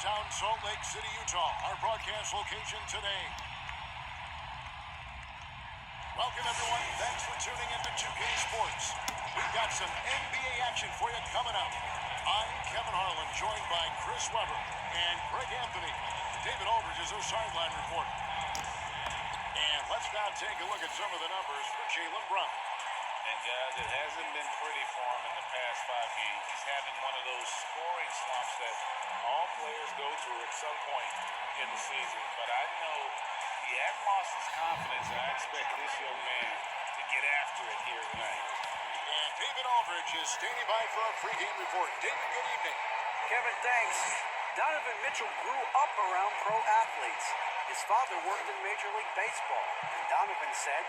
downtown Salt Lake City, Utah, our broadcast location today. Welcome, everyone. Thanks for tuning into 2K Sports. We've got some NBA action for you coming up. I'm Kevin Harlan, joined by Chris Webber and Greg Anthony. David Aldridge is our sideline reporter. And let's now take a look at some of the numbers for Jaylen Brown. And guys, it hasn't been pretty for him in the past 5 games. He's having one of those scoring slumps that all players go through at some point in the season. But I know he hadn't lost his confidence, and I expect this young man to get after it here tonight. And David Aldridge is standing by for our pregame report. David, good evening. Kevin, thanks. Donovan Mitchell grew up around pro athletes. His father worked in Major League Baseball, and Donovan said,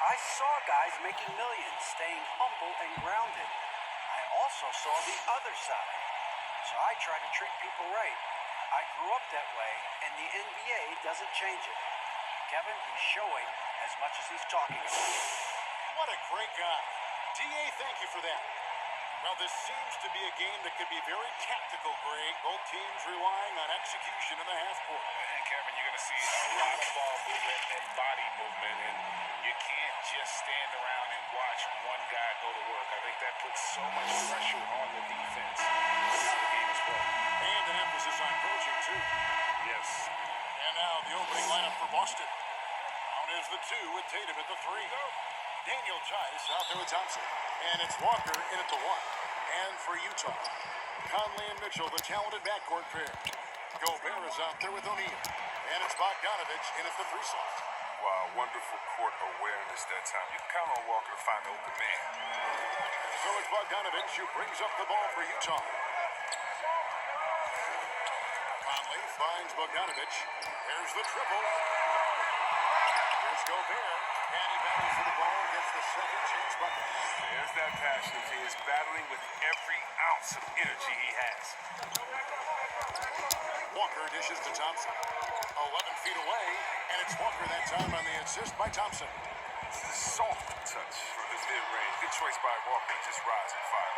"I saw guys making millions, staying humble and grounded. I also saw the other side. So I try to treat people right. I grew up that way, and the NBA doesn't change it." Kevin, he's showing as much as he's talking about. What a great guy. DA, thank you for that. Well, this seems to be a game that could be very tactical, Greg. Both teams relying on execution in the half court. And Kevin, you're going to see a lot of ball movement and body movement, and you can't just stand around and watch one guy go to work. I think that puts so much pressure on the defense as the game is played. And an emphasis on coaching, too. Yes. And now the opening lineup for Boston. Down is the 2 with Tatum at the 3. Daniel Tice out there with Thompson. And it's Walker in at the 1. And for Utah, Conley and Mitchell, the talented backcourt pair. Gobert is out there with O'Neal. And it's Bogdanovich in at the 3 slot. Wow, wonderful court awareness that time. You can count on Walker to find the open man. So it's Bogdanovich who brings up the ball for Utah. Conley finds Bogdanovich. There's the triple. Here's Gobert. And he battles for the ball, gets the second chance bucket. There's that passion. He is battling with every ounce of energy he has. Walker dishes to Thompson. 11 feet away, and it's Walker that time on the assist by Thompson. It's a soft touch from his mid-range. Good choice by Walker to just rise and fire.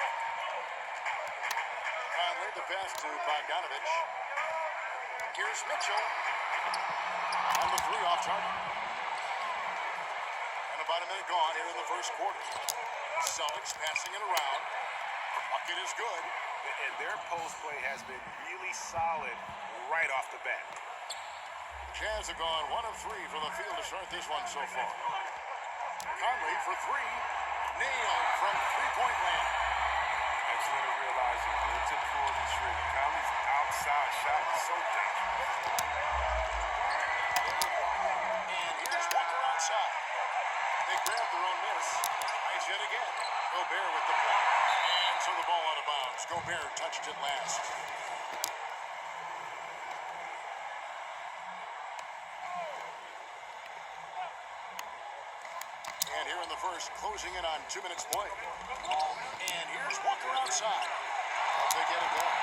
Conley, the pass to Bogdanovich. Here's Mitchell. On the 3 off target. And about a minute gone here in the first quarter. Celtics passing it around. The bucket is good. And their post play has been really solid right off the bat. Jazz have gone 1 of 3 from the field to start this one so far. Conley for 3. Nailed from three-point land. Excellent at realizing when to pull the trigger. Conley's outside shot is so dangerous. And here's Walker outside. They grab their own miss. Nice hit again. Gobert with the block. And so the ball out of bounds. Gobert touched it last. And here in the first, closing in on 2 minutes play. And here's Walker outside. They get it back.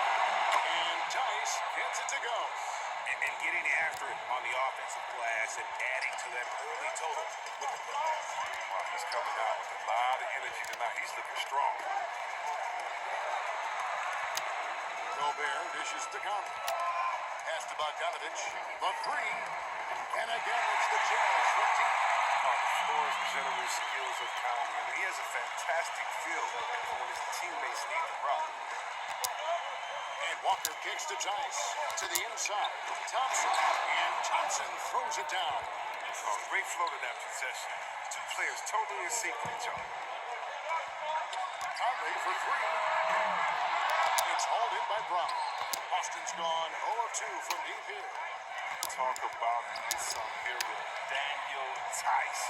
And Tice gets it to go. And getting after it on the offensive glass and adding to that early total with the football. Wow, he's coming out with a lot of energy tonight. He's looking strong. Gobert dishes to Conley. Pass to Bogdanovich. The 3. And again, it's the Jazz from deep. On the floor is the general skills of Conley. I mean, he has a fantastic feel for when his teammates need the rock. And Walker kicks to Tice. To the inside. Thompson. And Thompson throws it down. Oh, great flow to that possession. 2 players totally in sync with each other. Conley for 3. It's hauled in by Brown. Boston's gone 0 of 2 from deep here. Talk about some hero, Daniel Tice.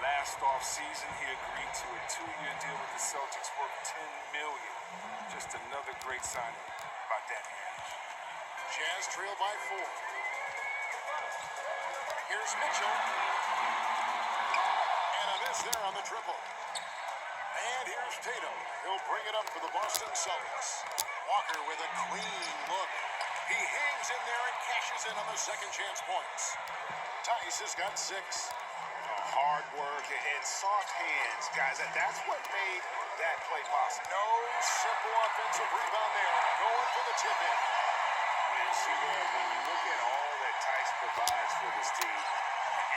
Last offseason, he agreed to a 2-year deal with the Celtics worth $10 million. Just another great signing by Daniel. Jazz trail by 4. Here's Mitchell. And a miss there on the triple. And here's Tatum. He'll bring it up for the Boston Celtics. Walker with a clean look. He hangs in there and cashes in on the second chance points. Tice has got 6. Hard work and soft hands, guys. That's what made that play possible. No simple offensive rebound there. Going for the tip in. Yeah, you see that when you look at all that Tice provides for this team,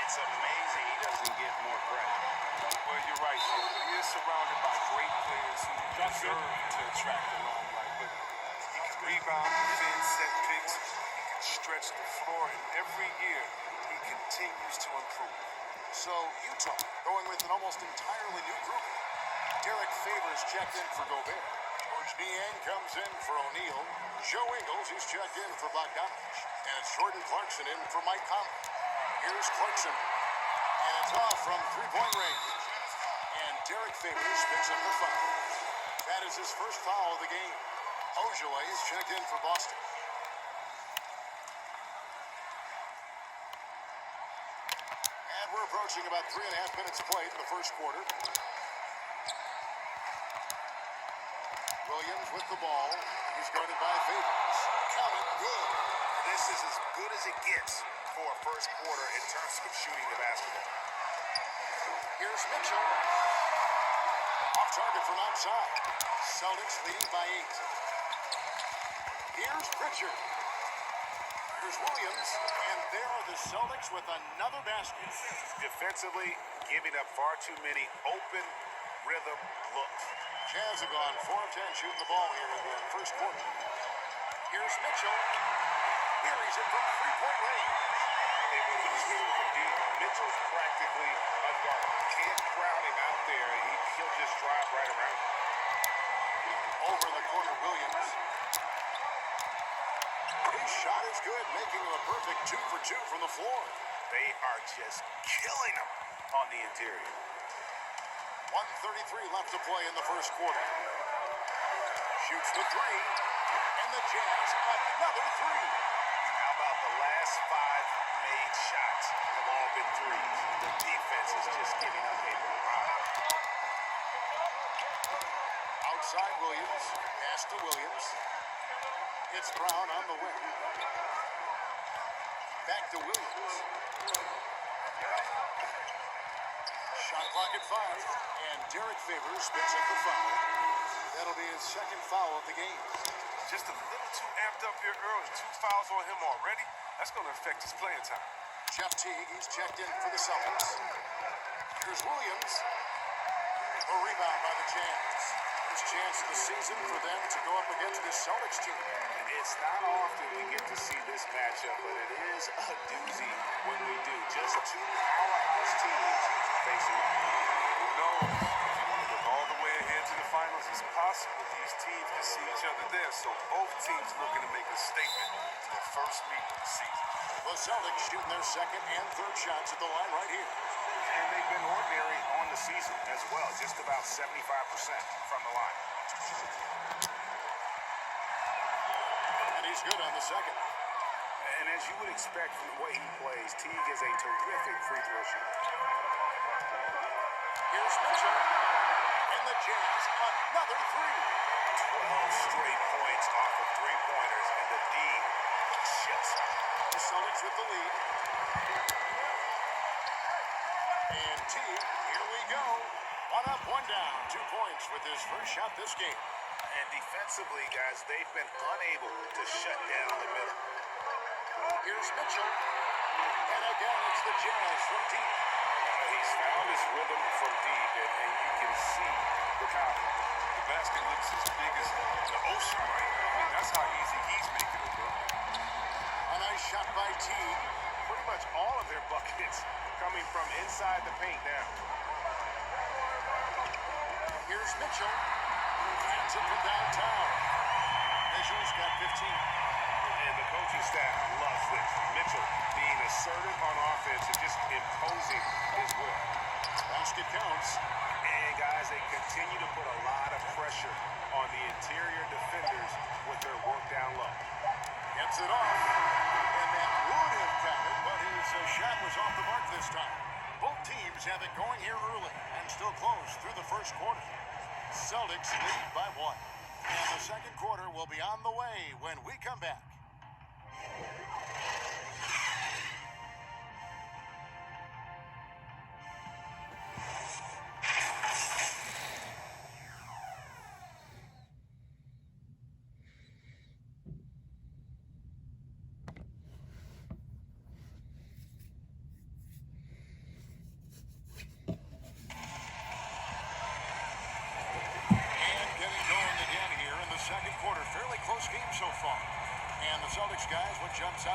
it's amazing he doesn't get more credit. Well, you're right, Joe, but he is surrounded by great players who deserve to attract the limelight. But he can rebound, defend, set picks, he can stretch the floor, and every year he continues to improve. So Utah going with an almost entirely new group. Derek Favors checked in for Gobert. George Niang comes in for O'Neal. Joe Ingles, who's checked in for Bogdanovich. And it's Jordan Clarkson in for Mike Conley. Here's Clarkson. And it's off from three-point range. And Derek Favors picks up the foul. That is his first foul of the game. Ojale is checked in for Boston. And we're approaching about 3.5 minutes played in the first quarter. Williams with the ball. He's guarded by Favors. Coming good. This is as good as it gets for a first quarter in terms of shooting the basketball. Here's Mitchell. Off target from outside. Celtics leading by 8. Here's Pritchard. Here's Williams. And there are the Celtics with another basket. Defensively, giving up far too many open rhythm looks. Jazz have gone 4 of 10 shooting the ball here in the first quarter. Here's Mitchell. Buries it from three-point range. And when he's hitting from deep, Mitchell's practically unguarded. You can't crowd him out there. He'll just drive right around him. Over the corner, Williams. His shot is good, making him a perfect 2 for 2 from the floor. They are just killing him on the interior. 1:33 left to play in the first quarter. Shoots the three, and the Jazz another three. How about the last 5 made shots have all been threes? The defense is just giving up a lot. Outside Williams, pass to Williams. It's Brown on the wing. Back to Williams. Shot clock at 5, and Derek Favors picks up the foul. That'll be his second foul of the game. Just a little too amped up here early. 2 fouls on him already. That's going to affect his playing time. Jeff Teague, he's checked in for the Celtics. Here's Williams. A rebound by the Jazz. First chance of the season for them to go up against this Celtics team. It's not often we get to see this matchup, but it is a doozy when we do. Just 2 powerhouse teams facing off. Who knows? If you want to look all the way ahead to the finals, it's possible these teams can see each other there. So both teams looking to make a statement to the first meeting of the season. The Celtics shooting their second and third shots at the line right here. And they've been ordinary on the season as well, just about 75% from the line. And he's good on the second. And as you would expect from the way he plays, Teague is a terrific free throw shooter. Here's Mitchell. And the Jazz another three. 12 straight points off of 3-pointers, and the D ships. The Celtics with the lead. And Teague, here we go. 1 up, 1 down. 2 points with his first shot this game. And defensively, guys, they've been unable to shut down the middle. Here's Mitchell. And again, it's the Jazz from deep. He's found his rhythm from deep, and you can see the confidence. The basket looks as big as the ocean right now. I mean, that's how easy he's making it look. A nice shot by Teague. Pretty much all of their buckets coming from inside the paint now. Here's Mitchell. Finds it from downtown. Mitchell's got 15. And the coaching staff loves this. Mitchell being assertive on offense and just imposing his will. Basket counts. And guys, they continue to put a lot of pressure on the interior defenders with their work down low. Gets it off. And that would have counted, but his shot was off the mark this time. Both teams have it going here early and still close through the first quarter. Celtics lead by 1. And the second quarter will be on the way when we come back.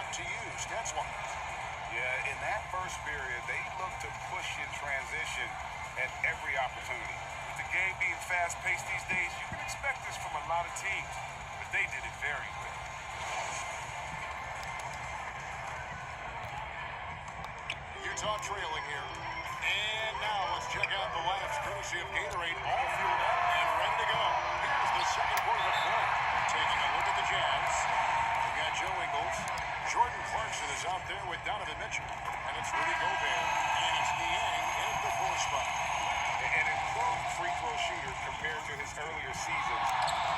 shot to use. That's one. Yeah, in that first period, they looked to push in transition at every opportunity. With the game being fast-paced these days, you can expect this from a lot of teams, but they did it very well. Utah trailing here. And now let's check out the lineups courtesy of Gatorade, all fueled up and ready to go. Here's the second quarter of play. Taking a look at the Jazz. We got Joe Ingles. Jordan Clarkson is out there with Donovan Mitchell. And it's Rudy Gobert. And it's Niang in the 4 spot. An improved free throw shooter compared to his earlier season.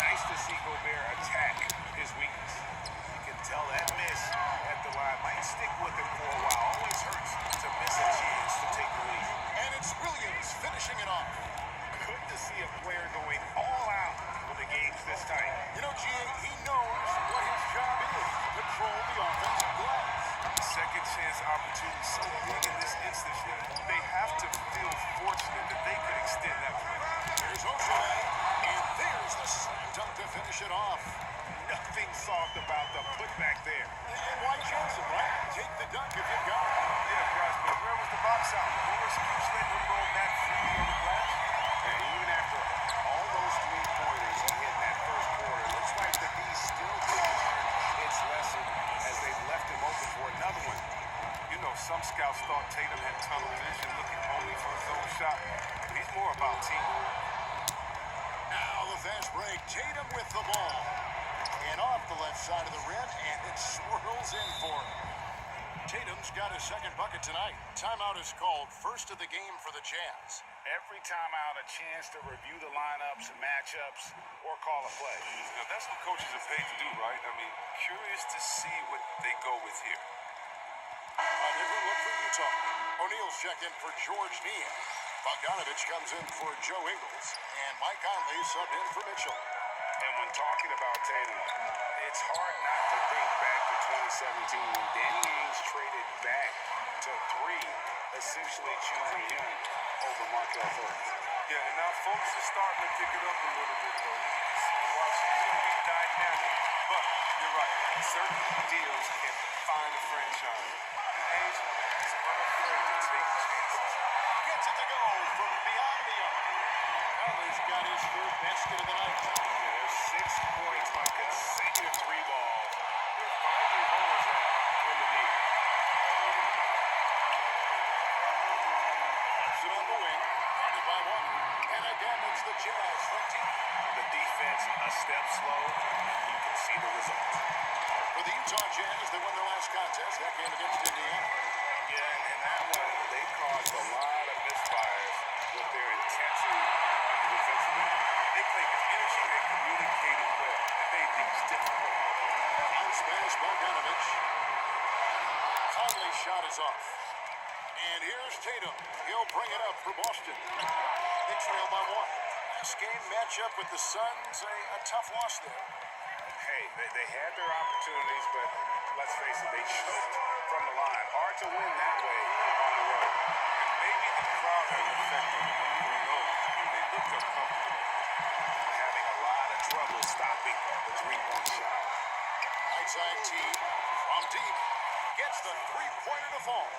Nice to see Gobert attack his weakness. You can tell that miss at the line might stick with him for a while. Always hurts to miss a chance to take the lead. And it's Williams finishing it off. Good to see a player going all out when the game's this tight. You know, G.A., he knows what his job is. Control the offensive glass. Second chance opportunity so big in this instance. They have to feel fortunate that they could extend that win. There's O'Shea, and there's the slam dunk to finish it off. Nothing soft about the putback there. And why chance it, right? Take the dunk if you got it. Yeah, guys, but where was the box out? Morris keeps letting him roll back freely on the glass. And even after all those three-pointers he hit in that first quarter, looks like the D still didn't learn its lesson as they left him open for another one. You know, some scouts thought Tatum had tunnel vision, looking only for his own shot. But he's more about team. Now the fast break. Tatum with the ball. And off the left side of the rim, and it swirls in for him. Tatum's got his second bucket tonight. Timeout is called, first of the game for the Jazz. Every timeout, a chance to review the lineups, matchups, or call a play. Now, that's what coaches are paid to do, right? I mean, curious to see what they go with here. A different look for Utah. O'Neal's checked in for George Niang. Bogdanovich comes in for Joe Ingles. And Mike Conley subbed in for Mitchell. And when talking about Tatum, it's hard not to think back to 2017 when Danny Ainge traded back to 3, essentially choosing him over Markelle Fultz. Yeah, and now Fultz is starting to pick it up a little bit, though. Watching him be dynamic. But you're right, certain deals can find a franchise. And Ainge is unafraid to take chances. Gets it to go from beyond the arc. Conley's got his third basket of the night. Yeah, there's 6 points on consecutive 3 balls. They're finding holes now in the deep. It on the wing, guarded by Walker. And again, it's the Jazz from deep. The defense a step slow, and you can see the results. For the Utah Jazz, they won their last contest, that game against Indiana. Yeah, and in that one, they caused a lot of misfires with their intensity on the defensive end. They played with energy, they communicated well, and made things difficult. Bounce pass, Bogdanovich. Conley's shot is off. And here's Tatum. He'll bring it up for Boston. They trail by 1. Last game matchup with the Suns, a tough loss there. Hey, they had their opportunities, but let's face it, they choked from the line. Hard to win that way on the road. And maybe the crowd had an effect on them. Who knows? I mean, they looked uncomfortable. Having a lot of trouble stopping the 3-point shot. Right side Teague from deep. Gets the 3-pointer to fall.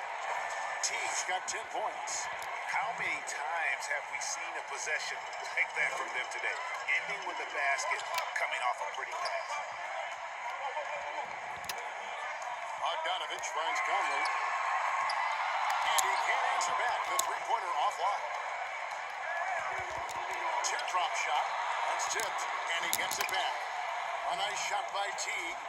Teague's got 10 points. How many times have we seen a possession like that from them today? Ending with a basket, coming off a pretty pass. Bogdanovich finds Conley. And he can't answer back. The 3-pointer offline. Teardrop shot. That's tipped. And he gets it back. A nice shot by Teague.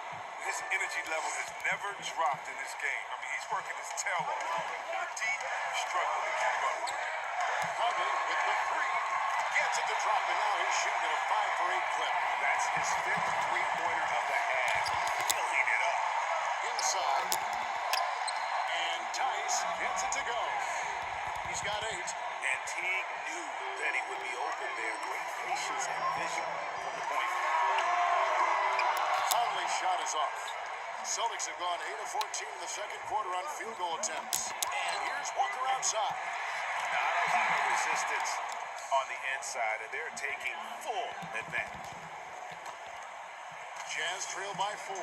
His energy level has never dropped in this game. I mean, he's working his tail off. The D struggling to keep up. Conley with the 3. Gets it to drop, and now he's shooting at a 5 for 8 clip. That's his 5th 3-pointer of the half. Filling it up. Inside. And Tice gets it to go. He's got 8. And Teague knew that he would be open there. Great patience and vision from the point. Conley's shot is off. Celtics have gone 8 of 14 in the second quarter on field goal attempts. And here's Walker outside. Not a lot of resistance on the inside, and they're taking full advantage. Jazz trail by 4.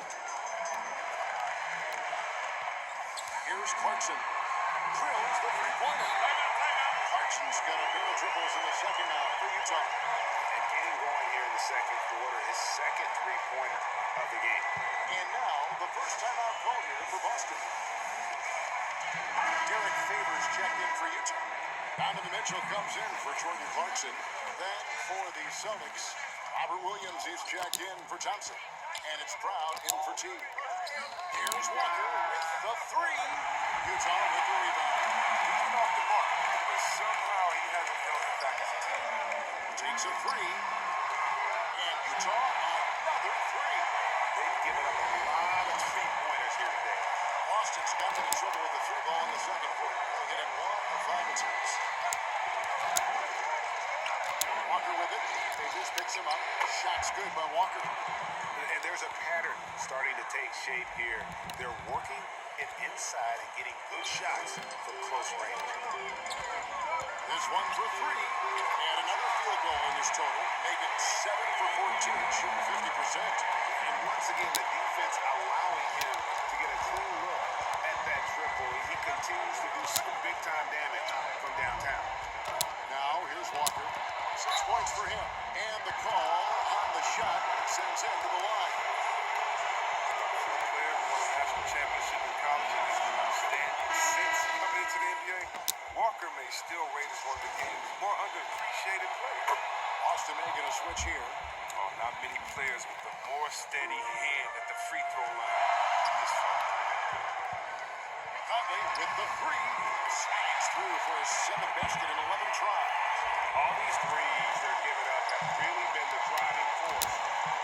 Here's Clarkson. Drills the three-pointer. Clarkson's got a pair of triples in the second half for Utah. And getting going here in the second quarter, his second three-pointer of the game. And now, the first timeout called here for Boston. Derek Favors checked in for Utah. Donovan Mitchell comes in for Jordan Clarkson. Then for the Celtics, Robert Williams is checked in for Thompson. And it's Brown in for T. Here's Walker with the three. Utah with the rebound. He's been off the mark, but somehow he hasn't held it back as a team. Takes a three. And Utah another three. They've given up a lot of three-pointers here today. Boston's got into trouble with the three ball in the second quarter. Hitting 1 of 5 attempts. Walker with it. Favors picks him up. Shot's good by Walker. And there's a pattern starting to take shape here. They're working it inside and getting good shots from close range. This one for three. And another field goal in this total. Make it 7 for 14, shooting 50%. And once again, the defense allowing him to get a clean look at that triple. And he continues to do some big-time damage from downtown. Now, here's Walker. 6 points for him. And the call on the shot sends him to the line. For a player who won a national championship in college and has been outstanding since coming into the NBA, Walker may still rate as one of the game's more underappreciated players. Boston making a switch here. Oh, not many players with a more steady hand at the free throw line this far. Conley with the three. Slides through for his 7th basket in 11 tries. All these threes they're giving up have really been the driving force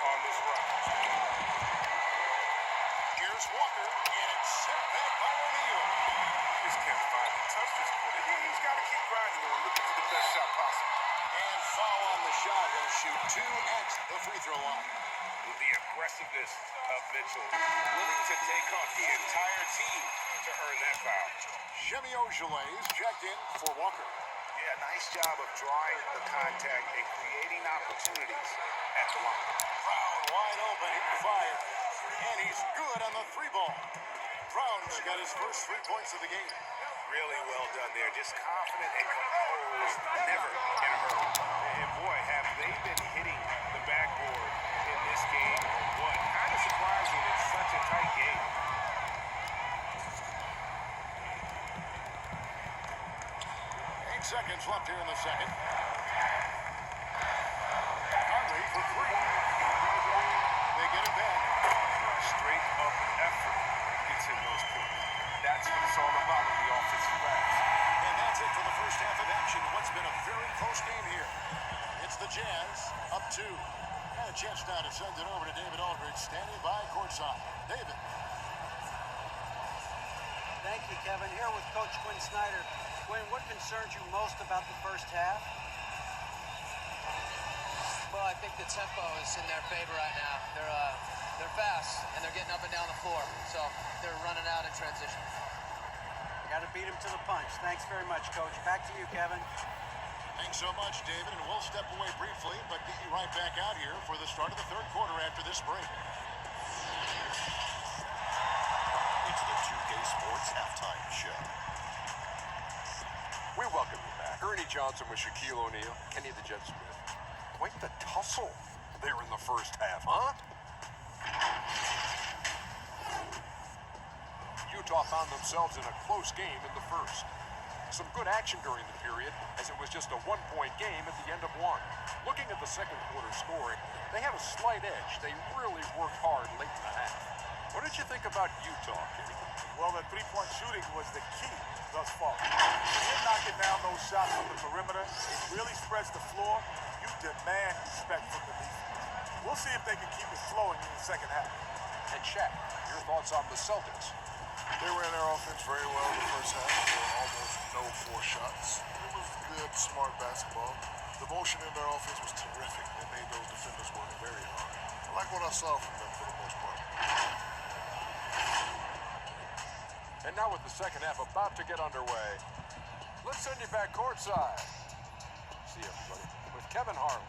on this run. Here's Walker, and it's sent back by O'Neal. He just can't find the touch this quarter. He's got to keep grinding and looking for the best shot possible. And foul on the shot. He'll shoot 2 at the free throw line. With the aggressiveness of Mitchell, willing to take on the entire team to earn that foul. Jimmy Ojale is checked in for Walker. Yeah, nice job of drawing the contact and creating opportunities at the line. Brown wide open. He fired. And he's good on the three ball. Brown's got his first 3 points of the game. Really well done there. Just confident and composed, never in a hurry. And boy, have they been hitting the backboard in this game or what? Kind of surprising it's such a tight game. 8 seconds left here in the second. Conley for three. They get it back. Straight up effort gets him those points. That's what it's all about on the offensive glass. And that's it for the first half of action. What's been a very close game here. It's the Jazz up 2. And a chance now to send it over to David Aldridge, standing by courtside. David. Thank you, Kevin. Here with Coach Quinn Snyder. Quinn, what concerns you most about the first half? Well, I think the tempo is in their favor right now. They're fast, and they're getting up and down the floor. So they're running out in transition. Got to beat him to the punch. Thanks very much, Coach. Back to you, Kevin. Thanks so much, David. And we'll step away briefly, but get you right back out here for the start of the third quarter after this break. It's the 2K Sports Halftime Show. We welcome you back. Ernie Johnson with Shaquille O'Neal, Kenny the Jet Smith. Quite the tussle there in the first half, huh? Utah found themselves in a close game in the first. Some good action during the period, as it was just a one-point game at the end of one. Looking at the second quarter scoring, they had a slight edge. They really worked hard late in the half. What did you think about Utah, Kenny? Well, the three-point shooting was the key thus far. They're knocking down those shots from the perimeter. It really spreads the floor. You demand respect from the defense. We'll see if they can keep it flowing in the second half. And Shaq, your thoughts on the Celtics? They ran their offense very well in the first half. There were almost no forced shots. It was good, smart basketball. The motion in their offense was terrific. They made those defenders work very hard. I like what I saw from them for the most part. And now with the second half about to get underway, let's send you back courtside. See you, everybody, with Kevin Harlan.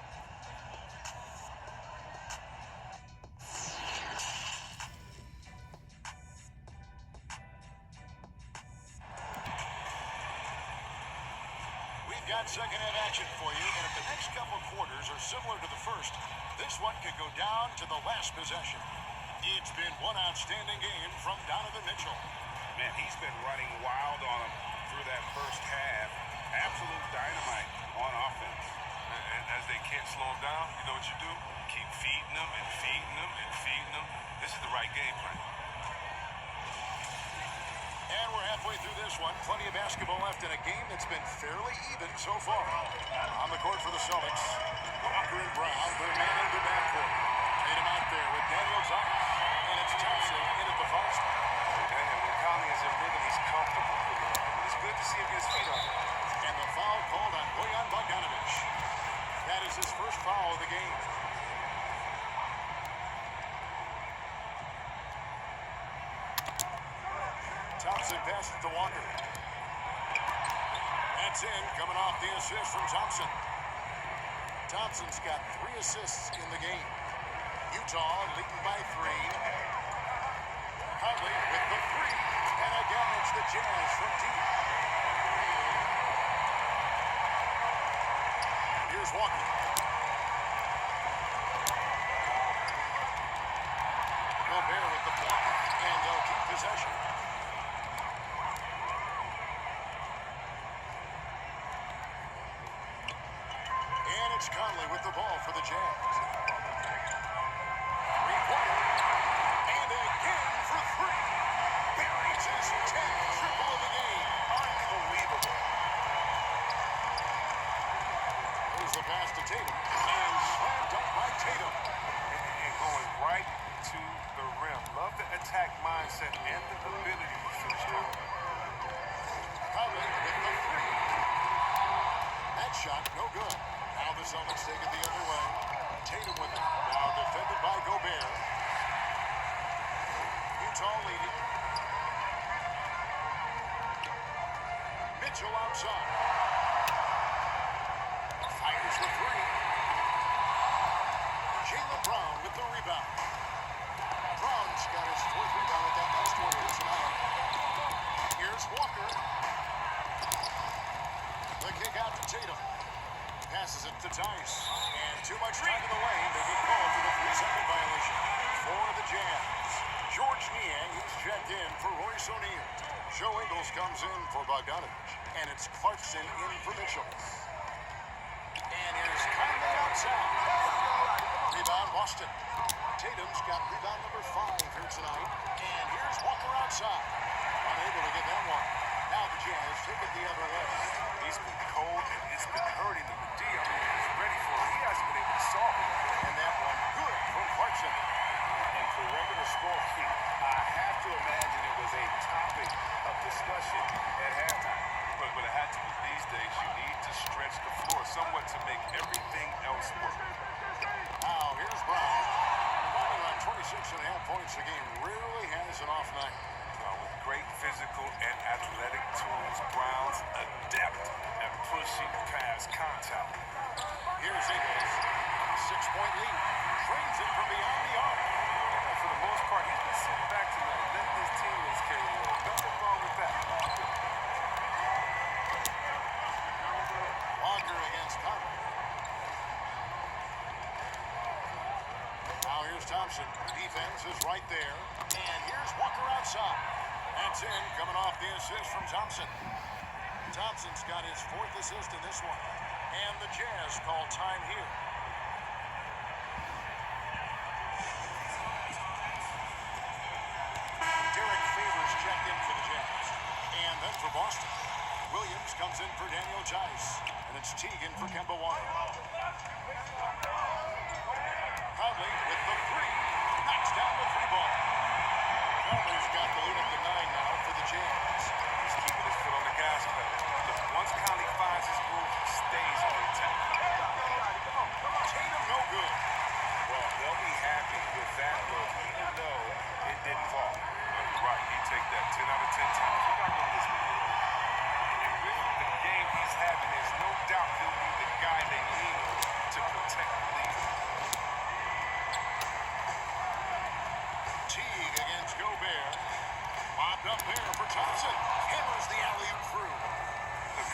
We've got second half action for you, and if the next couple quarters are similar to the first, this one could go down to the last possession. It's been one outstanding game from Donovan Mitchell. Man, he's been running wild on him through that first half. Absolute dynamite on offense. And as they can't slow him down, you know what you do? Keep feeding them and feeding them and feeding them. This is the right game plan. And we're halfway through this one. Plenty of basketball left in a game that's been fairly even so far. On the court for the Celtics, Walker and Brown, they're manning the backcourt. Tatum out there with Daniel Tice. And it's Thompson in at the foul spot. And when Conley is in rhythm, he's comfortable. It's good to see him get his feet on it. And the foul called on Bojan Bogdanovic. That is his first foul of the game. Thompson passes to Walker. That's in, coming off the assist from Thompson. Thompson's got 3 assists in the game. Utah leading by 3. Conley with the 3. And again, it's the Jazz from deep. Here's Walker. Gobert with the block. And they'll keep possession. And it's Conley with the ball for the Jazz. 3-pointer. And again for 3. Buries his 10th triple of the game. Unbelievable. There's the pass to Tatum. And slam dunk by Tatum. And going right to the rim. Love the attack mindset and the ability to finish strong. Conley with the 3. That shot, no good. Now the Celtics take it the other way. Tatum with it. Now defended by Gobert. Utah leading. Mitchell outside. Fires the 3. Jaylen Brown with the rebound. Brown's got his 4th rebound at that last one tonight. Here's Walker. The kick out to Tatum. Passes it to Tice. And too much time in the lane. They get called for the 3-second violation for the Jazz. George Niang, he's checked in for Royce O'Neal. Joe Ingles comes in for Bogdanovic. And it's Clarkson in for Mitchell. And here's Conley outside. Rebound Boston. Tatum's got rebound number 5 here tonight. And here's Walker outside. Unable to get that one. Now the Jazz take it the other way. He's been cold and it's been hurting him. The D, I mean, he's ready for it. He hasn't been able to solve it. And that one good from Clarkson. And for regular score heat, I have to imagine it was a topic of discussion at halftime. But it had to be these days. You need to stretch the floor somewhat to make everything else work. Now here's Brown. Running on 26.5 points a game. Rarely has an off night. With great physical and athletic tools, Brown's adept at pushing past contact. Here's Ingles. 6-point lead. Trains it from beyond the arc. For the most part, he's been sitting back tonight, letting his teammates carry the load. Nothing wrong with that. Walker against Conley. Now here's Thompson. Defense is right there. And here's Walker outside. That's in, coming off the assist from Thompson. Thompson's got his 4th assist in this one. And the Jazz call time here. Derek Favors checked in for the Jazz. And then for Boston, Williams comes in for Daniel Tice. And it's Teagan for Kemba Walker. Conley with the 3. Knocks down the 3 ball. Conley's got the lead up to 9 now for the Jazz. He's keeping his foot on the gas pedal. Look, once Conley finds his groove, he stays on the attack. Tatum no good. Well, they'll be happy with that look, even though it didn't fall. You're right. He take that 10 out of 10 times. You're not going to listen to him. And with the game he's having, there's no doubt he'll be the guy they need to protect the lead. Teague against Gobert.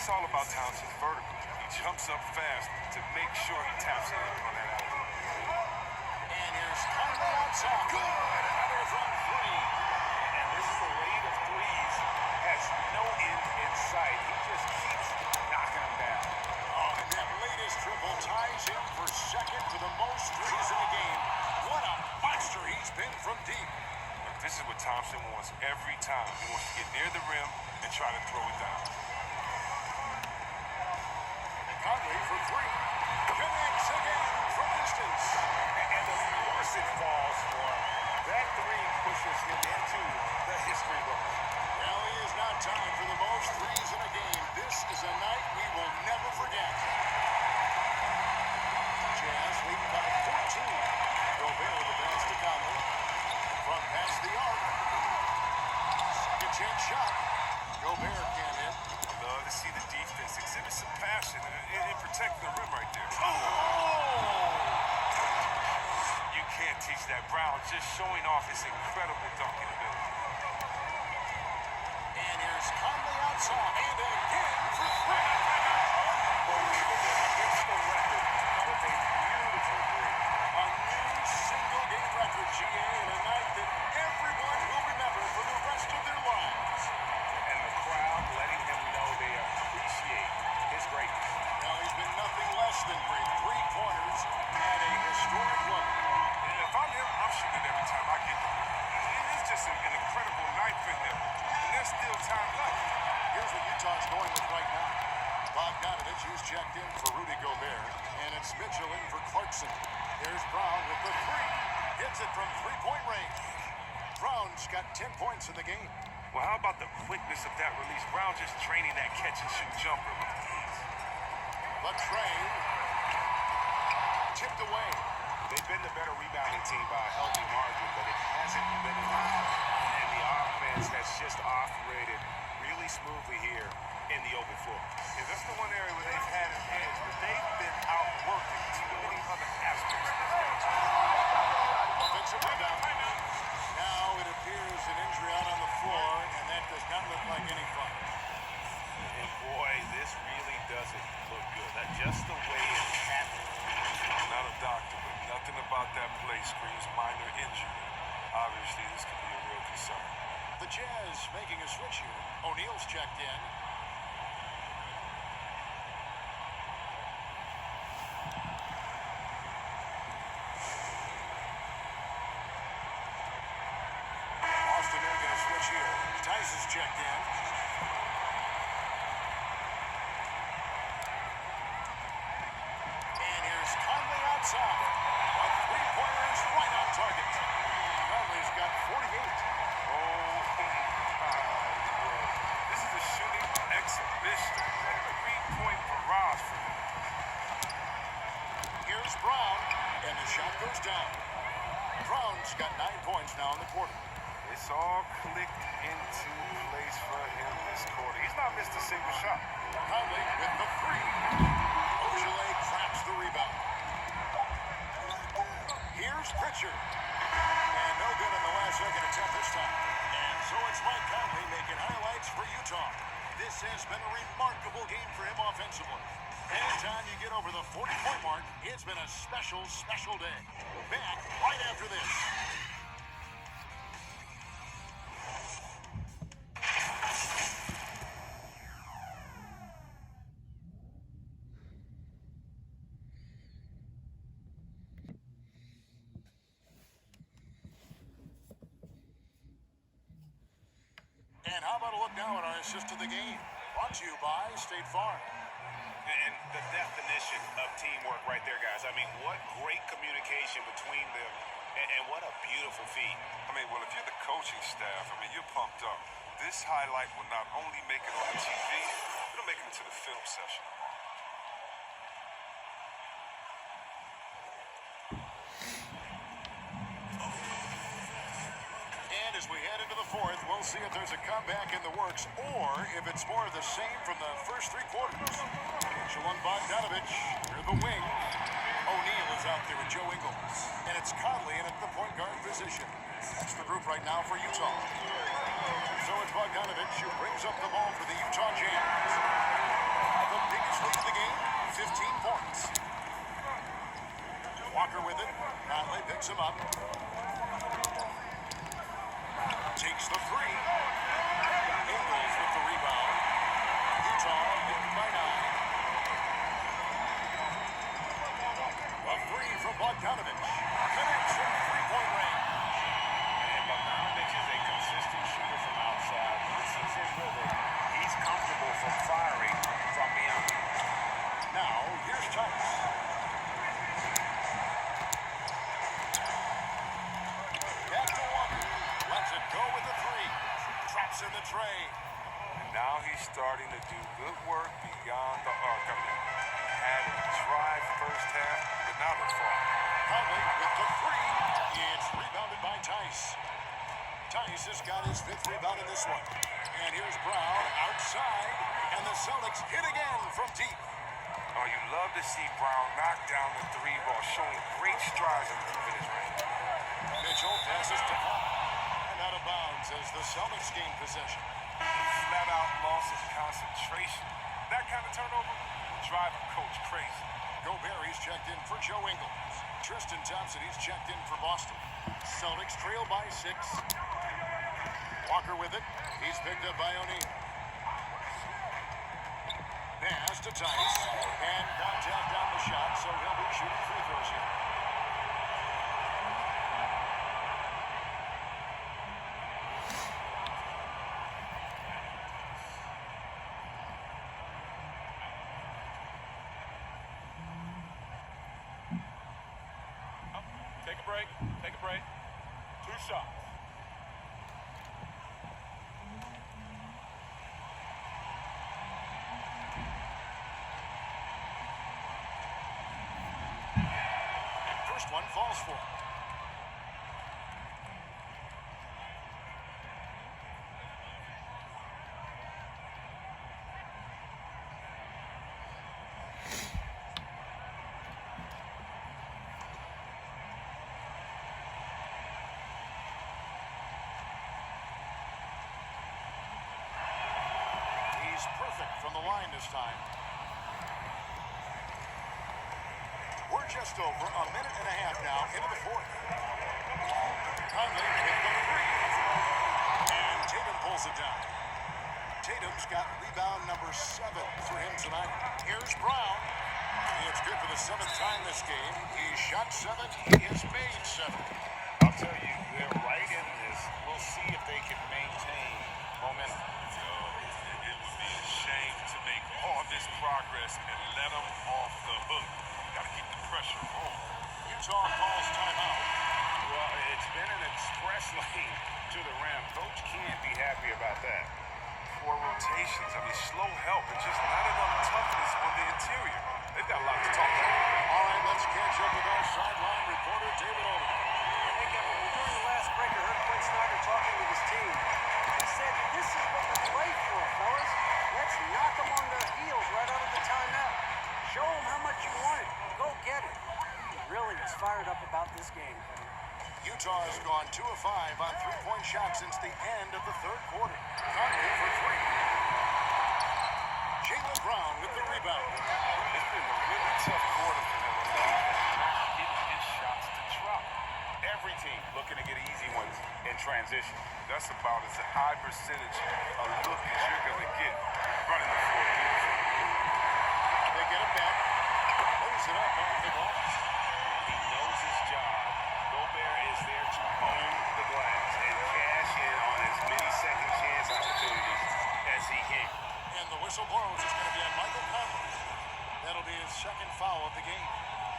It's all about Townsend's vertical. He jumps up fast to make sure he taps in on that alley. And here's Conley outside. Good. Another from three. And this parade of threes has no end in sight. He just keeps knocking them down. Oh, and that latest triple ties him for second for the most threes in the game. What a monster he's been from deep. Look, this is what Thompson wants every time. He wants to get near the rim and try to throw it down. Conley for three. Connects again from distance. And of course it falls for him. That three pushes him into the history books. Well, he is now tied for the most threes in a game. This is a night we will never forget. Jazz leading by 14. Gobert with the pass to Conley. From past the arc. Second chance shot. Gobert can't hit. Love to see the defense exhibit some passion and protect the rim right there. You can't teach that. Brown just showing off his incredible dunking ability. And here's Conley outside. And again for three. Unbelievable. It's the record with a beautiful three. A new single-game record, GA, in a night that everyone will remember for the rest of their lives. And the crowd letting him know they appreciate his greatness. Now he's been nothing less than great. 3 pointers at a historic look. And if I'm him, I'm shooting every time I get the ball. It is just an incredible night for him. And there's still time left. Here's what Utah's going with right now. Bogdanovich, who's checked in for Rudy Gobert, and it's Mitchell in for Clarkson. There's Brown with the three. Hits it from three-point range. Brown's got 10 points in the game. Well, how about the quickness of that release? Brown just training that catch-and-shoot jumper with ease. Latrell tipped away. They've been the better rebounding team by a healthy margin, but it hasn't been enough. And the offense has just operated really smoothly here in the open floor. Yeah, that's the one area where they've had an edge, but they've been outworking too many other aspects of this match. Offensive rebound. Now it appears an injury out on the floor, and that does not look like any fun. And boy, this really doesn't look good. That's just the way it happened. I'm not a doctor, but nothing about that play screams minor injury. Obviously, this could be a real concern. The Jazz making a switch here. O'Neal's checked in. Austin making a switch here. Tice is checked in. And here's Conley outside. A three-pointer is right on target. Conley's got 48. Oh, my Lord. This is a shooting exhibition. A three-point barrage for him. Here's Brown, and the shot goes down. Brown's got 9 points now in the quarter. It's all clicked into place for him this quarter. He's not missed a single shot. Conley with the three. Ojale claps the rebound. Here's Pritchard. And no good in the last second attempt this time. And so it's Mike Conley making highlights for Utah. This has been a remarkable game for him offensively. Anytime you get over the 40-point mark, it's been a special, special day. Back right after this. And how about a look now at our assist of the game? Brought to you by State Farm. And the definition of teamwork right there, guys. I mean, what great communication between them, and what a beautiful feat. I mean, well, if you're the coaching staff, I mean, you're pumped up. This highlight will not only make it on the TV, it'll make it into the film session. And as we head into the fourth, we'll see if there's a comeback in the works or if it's more of the same from the first 3 quarters. Mitchell and Bogdanovich near the wing. O'Neal is out there with Joe Ingles. And it's Conley in at the point guard position. That's the group right now for Utah. So it's Bogdanovich who brings up the ball for the Utah Jazz. Walker with it. Conley picks him up. Takes the three. Ingles with the rebound. Utah leading by 9. A three from Bogdanovich. Connects from three-point range. And Bogdanovich is a consistent shooter from outside. Once he's in rhythm, he's comfortable from firing from beyond. Now, here's Tice. Back to Walker. Lets it go with the three. Drops in the tray. And now he's starting to do good work beyond the arc. I mean, had a drive first half, but now they're far. Conley with the three. It's rebounded by Tice. Tice has got his 5th rebound in this one. And here's Brown outside. And the Celtics hit again from deep. Oh, you love to see Brown knock down the three ball, showing great strides in improving his range. Mitchell passes to Pop. And out of bounds as the Celtics gain possession. Flat out loss of concentration. That kind of turnover will drive a coach crazy. Gobert, he's checked in for Joe Ingles. Tristan Thompson, he's checked in for Boston. Celtics trail by 6. Walker with it. He's picked up by O'Neal. Pass to Tice. And contact on the shot, so he'll be shooting free throws here. Take a break. Take a break. 2 shots. First one falls for him. He's perfect from the line this time. We're just over a minute and a half now into the 4th. Conley with the three. And Tatum pulls it down. Tatum's got rebound number 7 for him tonight. Here's Brown. It's good for the 7th time this game. He shot 7. He has made 7. I'll tell you, they're right in this. We'll see if they can maintain momentum. It would be a shame to make all this progress and let them off the hook. Got to keep the pressure on. Utah calls timeout. Well, it's been an express lane to the rim. Coach can't be happy about that. 4 rotations. I mean, slow help, but just not enough toughness on the interior. They've got a lot to talk about. All right, let's catch up with our sideline reporter, David Oldham. Hey, Kevin, during the last break, I heard Quinn Snyder talking with his team. He said, this is what we play for, fellas. Let's knock them on their heels right out of the timeout. Show them how much you want it. Go get it. He really is fired up about this game. Utah has gone 2 of 5 on 3-point shots since the end of the 3rd quarter. Conley for 3. Jaylen Brown with the rebound. It's been a really tough quarter for them, and not getting his shots to drop. Every team looking to get easy ones in transition. That's about as a high percentage of look as you're going to get running the floor. They get it back. Lays it up on the glass. He knows his job. Gobert is there to own the glass and cash in on as many second chance opportunities as he can. And the whistle blows. It's going to be on Michael Conley. That'll be his 2nd foul of the game.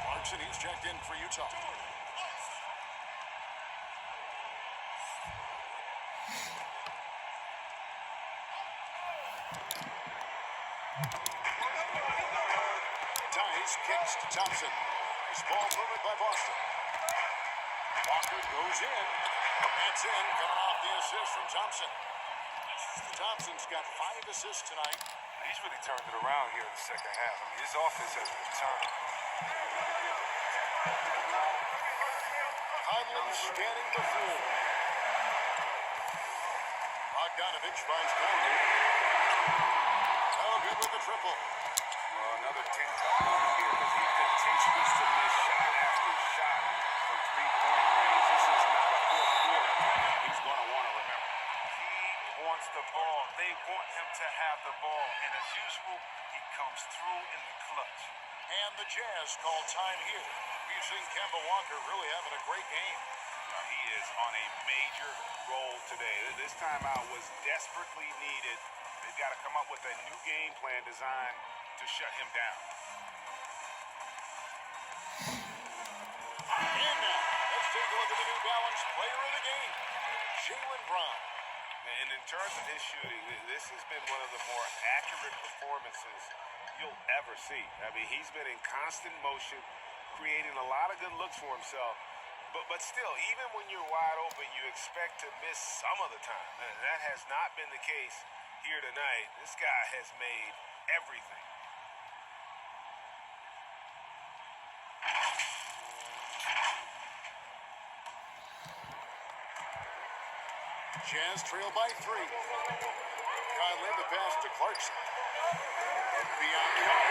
Clarkson, he's checked in for Utah. Tice kicks to Thompson. Nice ball movement by Boston. Walker goes in. That's in, coming off the assist from Thompson. Thompson's got 5 assists tonight. He's really turned it around here in the second half. I mean, his offense has returned. Conley scanning the floor. Bogdanovich finds Conley. Oh, good with the triple. Well, another 10 time over here because he continues to miss shot after his shot from three-point range. This is not a fourth quarter he's going to want to remember. He wants the ball. They want him to have the ball. And as usual, he comes through in the clutch. And the Jazz call time here. We've seen Kemba Walker really having a great game. He is on a major roll today. This timeout was desperately needed. They've got to come up with a new game plan designed to shut him down. And now, let's take a look at the New Balance player of the game, Jaylen Brown. And in terms of his shooting, this has been one of the more accurate performances you'll ever see. I mean, he's been in constant motion, creating a lot of good looks for himself. But still, even when you're wide open, you expect to miss some of the time. And that has not been the case here tonight. This guy has made everything. Jazz trail by 3. Conley the pass to Clarkson. Beyond the arc.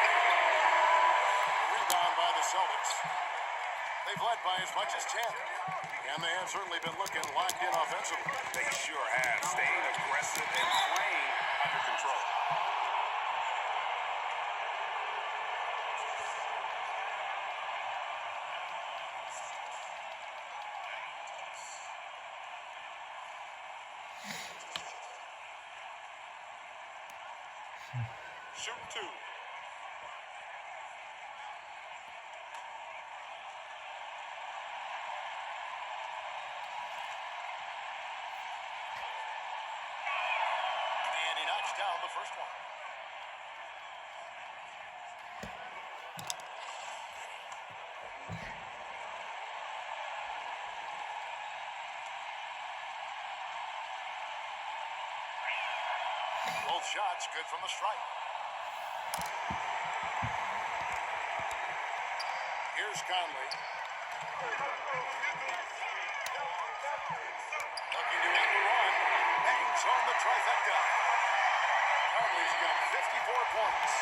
Rebound by the Celtics. They've led by as much as 10. And they have certainly been looking locked in offensively. They sure have. Staying aggressive and playing under control. Shoot two. And he knocks down the first one. Both shots good from the stripe. Here's Conley. Looking to end the run. Bangs home the trifecta. Conley's got 54 points.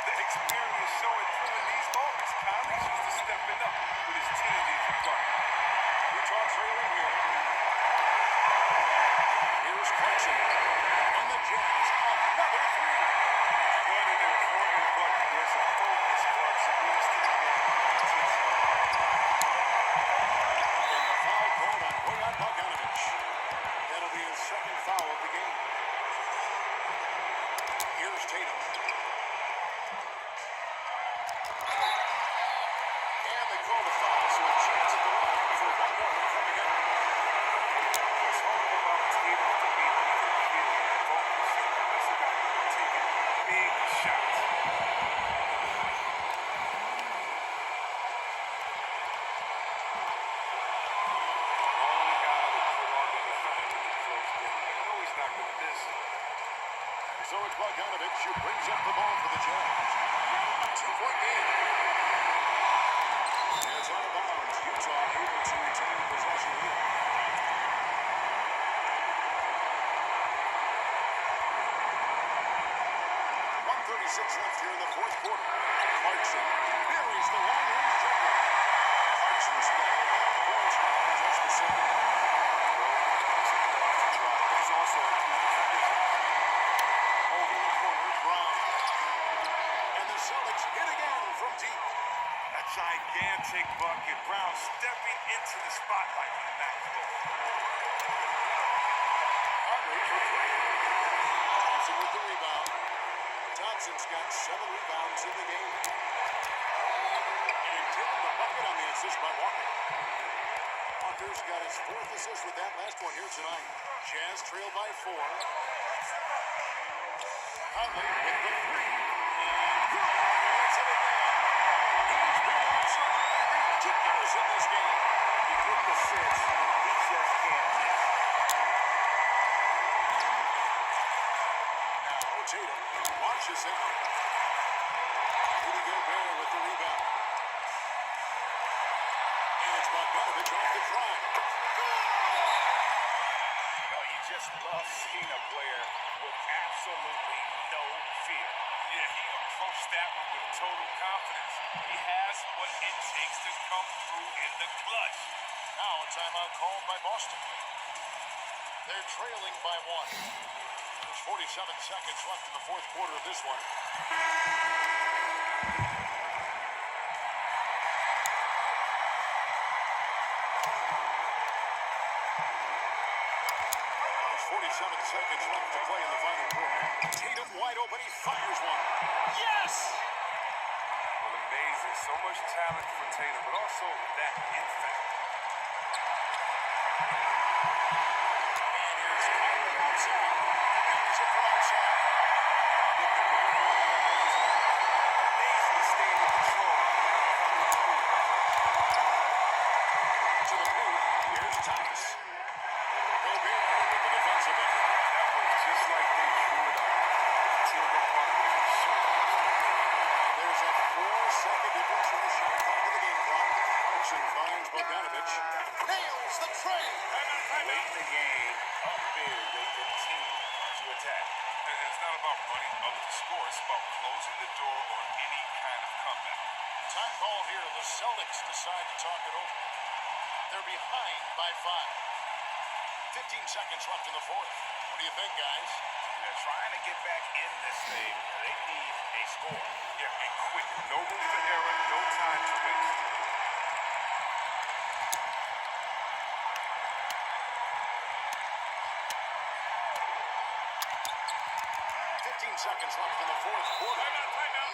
The experience showing through in these moments. Conley's used to stepping up with his teammates in front. Utah trailing here. Here's Clarkson. And the Jazz another 3. What an important bucket. There's a focus, Clarkson. Needs to be attention. And the foul called on Bojan Bogdanovic. That'll be his second foul of the game. Here's Tatum. And they call the foul, so a chance at the line for one more coming up. What's hard about Tatum to me, he can feel focus. This is about taking big shots. Only guy to put on any kind in a close game. You know he's not going to miss. So it's Bogdanovic who brings up the ball for the Jazz. 2-point game. And it's out of bounds. Utah able to retain possession here. 1:36 left here in the fourth quarter. Clarkson buries the long-range jumper. Clarkson's got 9 points now in just the second. He's also a key defender. Over the corner, Brown. And the Celtics hit again from deep. A gigantic bucket. Brown stepping into the spotlight on the match. Conley for 3. Thompson with the rebound. Thompson's got 7 rebounds in the game. And taking the bucket on the assist by Walker. Walker's got his 4th assist with that last one here tonight. Jazz trail by 4. Conley with the 3. And good. That's it again. He's been absolutely ridiculous in this game. He took the 6. He just can't miss. Now Tatum watches it. Rudy Gobert with the rebound. And it's Bogdanovic off the drive. Oh, you just love seeing a player with absolutely no fear. Yeah, he approached that with total confidence. He has what it takes to come through in the clutch. Now a timeout called by Boston. They're trailing by one. There's 47 seconds left in the fourth quarter of this one. 47 seconds left to play in the final quarter. Tatum wide open. He fires one. Yes! Well, amazing. So much talent for Tatum, but also that it factor. And here's Kyrie outside. Brings it from outside. Amazing staying in control. To the boot. Here's Thomas. Gobert with the defensive end. That was just like they drew it up until the partners were shut. There's a 4-second difference from the shot clock to the game clock. Clarkson finds Bogdanovich. Nails the trade. Late in the game, up big, they continue to attack. And it's not about running up the score. It's about closing the door on any kind of comeback. Time call here. The Celtics decide to talk it over. They're behind by 5. 15 seconds left in the fourth. What do you think, guys? They're trying to get back in this thing. They need a score. Yeah, and quick. No room for error, no time to waste. 15 seconds left in the fourth quarter.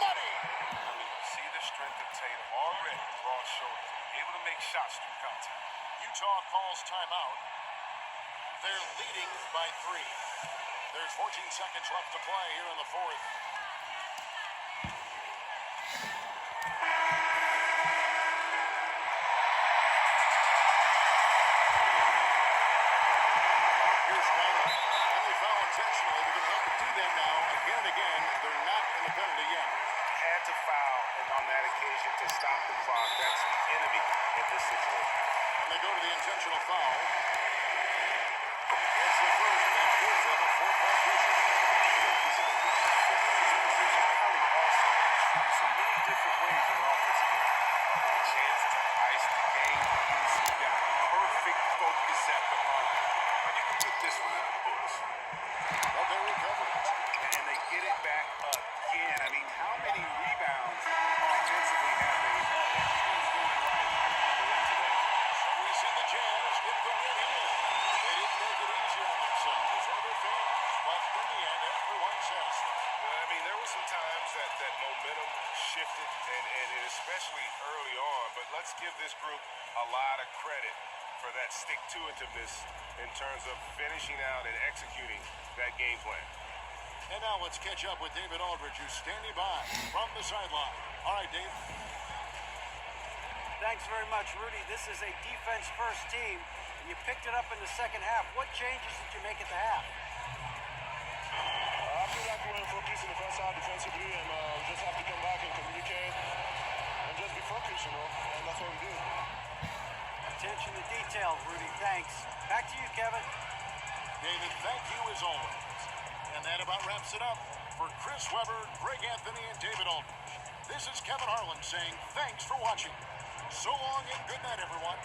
Money! I mean, see the strength of Tatum already. Broad shoulders. Able to make shots through contact. Utah calls timeout. They're leading by 3. There's 14 seconds left to play here in the fourth. Here's Garland. And they foul intentionally. They're going to have to do that now again and again. They're not in the penalty yet. Had to foul, and on that occasion to stop the clock. That's the enemy in this situation. And they go to the intentional foul. It's the first. That's good for them. 4 violations. Curry also contributes in many different ways in an offensive game. A chance to ice the game. He's got perfect focus at the line. Now you can put this one in the books. But they recover it. And they get it back again. I mean, how many rebounds offensively have they had? Everything's going right for them today. So we see the Jazz get the win here. They didn't make it easy on themselves or their fans. But in the end, everyone's satisfied. Well, I mean, there were some times that momentum shifted, and especially early on. But let's give this group a lot of credit for that stick-to-itiveness in terms of finishing out and executing that game plan. And now let's catch up with David Aldridge, who's standing by from the sideline. All right, Dave. Thanks very much, Rudy. This is a defense-first team, and you picked it up in the second half. What changes did you make at the half? I feel like we were focused in the first half defensively, and we just have to come back and communicate and just be focused, and that's what we do. Attention to detail, Rudy. Thanks. Back to you, Kevin. David, thank you as always. And that about wraps it up. For Chris Webber, Greg Anthony, and David Aldridge, this is Kevin Harlan saying thanks for watching. So long and good night, everyone.